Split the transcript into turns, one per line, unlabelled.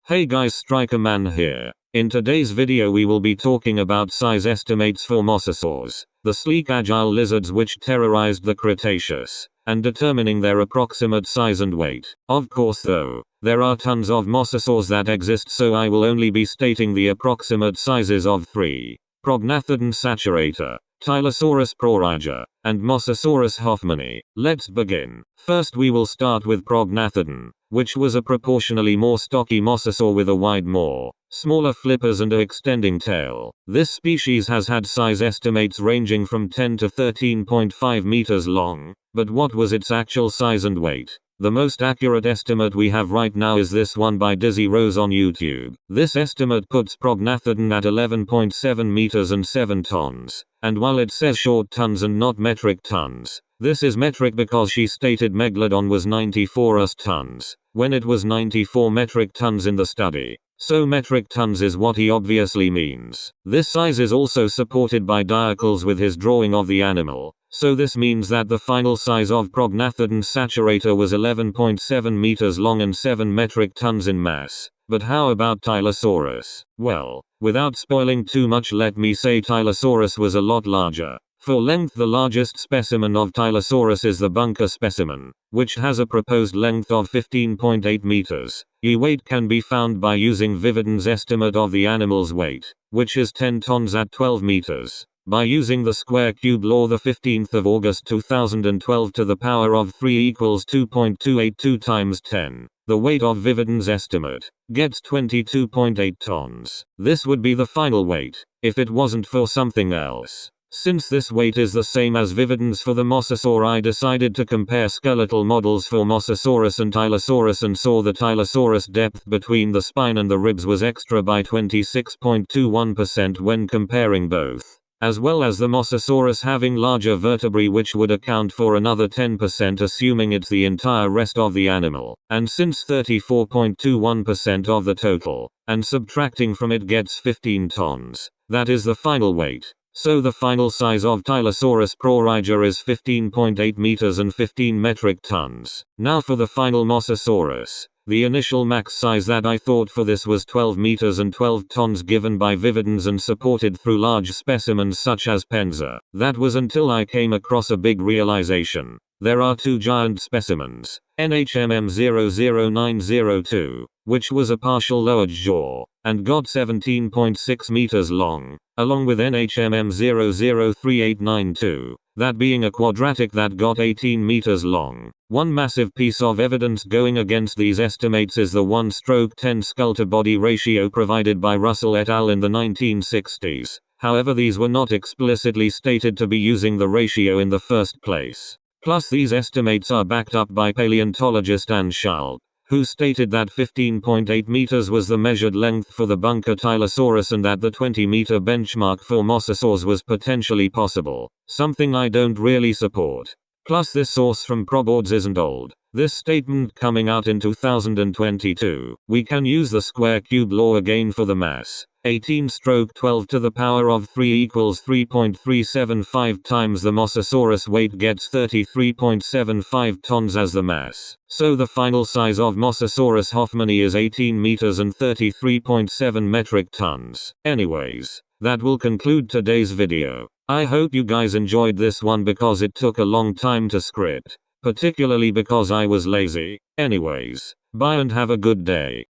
Hey guys, Striker Man here. In today's video we will be talking about size estimates for mosasaurs, the sleek agile lizards which terrorized the Cretaceous, and determining their approximate size and weight. Of course though, there are tons of mosasaurs that exist, so I will only be stating the approximate sizes of 3. Prognathodon saturator, Tylosaurus proriger, and Mosasaurus hoffmanni. Let's begin. First we will start with Prognathodon, which was a proportionally more stocky mosasaur with a wide maw, smaller flippers and a extending tail. This species has had size estimates ranging from 10 to 13.5 meters long, but what was its actual size and weight? The most accurate estimate we have right now is this one by Dizzy Rose on YouTube. This estimate puts Prognathodon at 11.7 meters and 7 tons. And while it says short tons and not metric tons, this is metric because she stated Megalodon was 94 tons, when it was 94 metric tons in the study. So metric tons is what he obviously means. This size is also supported by Diacles with his drawing of the animal, so this means that the final size of Prognathodon saturator was 11.7 meters long and 7 metric tons in mass. But how about Tylosaurus? Well, without spoiling too much, let me say Tylosaurus was a lot larger. For length, the largest specimen of Tylosaurus is the bunker specimen, which has a proposed length of 15.8 meters. Weight can be found by using Vividan's estimate of the animal's weight, which is 10 tons at 12 meters. By using the square cube law, the 15th of August 2012 to the power of 3 equals 2.282 times 10. The weight of Vividan's estimate gets 22.8 tons. This would be the final weight, if it wasn't for something else. Since this weight is the same as Vividan's for the mosasaur, I decided to compare skeletal models for Mosasaurus and Tylosaurus and saw the Tylosaurus depth between the spine and the ribs was extra by 26.21% when comparing both, as well as the Mosasaurus having larger vertebrae, which would account for another 10% assuming it's the entire rest of the animal, and since 34.21% of the total, and subtracting from it gets 15 tons, that is the final weight. So the final size of Tylosaurus proriger is 15.8 meters and 15 metric tons. Now for the final Mosasaurus. The initial max size that I thought for this was 12 meters and 12 tons given by Vividan's and supported through large specimens such as Penza. That was until I came across a big realization. There are two giant specimens, NHMM00902, which was a partial lowered jaw, and got 17.6 meters long, along with NHMM003892, that being a quadratic that got 18 meters long. One massive piece of evidence going against these estimates is the 1/10 skull-to-body ratio provided by Russell et al. In the 1960s. However, these were not explicitly stated to be using the ratio in the first place. Plus, these estimates are backed up by paleontologist Anne Schall, who stated that 15.8 meters was the measured length for the bunker Tylosaurus and that the 20-meter benchmark for mosasaurs was potentially possible, something I don't really support. Plus, this source from Proboards isn't old. This statement coming out in 2022. We can use the square cube law again for the mass. 18/12 to the power of 3 equals 3.375 times the Mosasaurus weight gets 33.75 tons as the mass. So the final size of Mosasaurus hoffmanni is 18 meters and 33.7 metric tons. Anyways, that will conclude today's video. I hope you guys enjoyed this one because it took a long time to script, particularly because I was lazy. Anyways, bye and have a good day.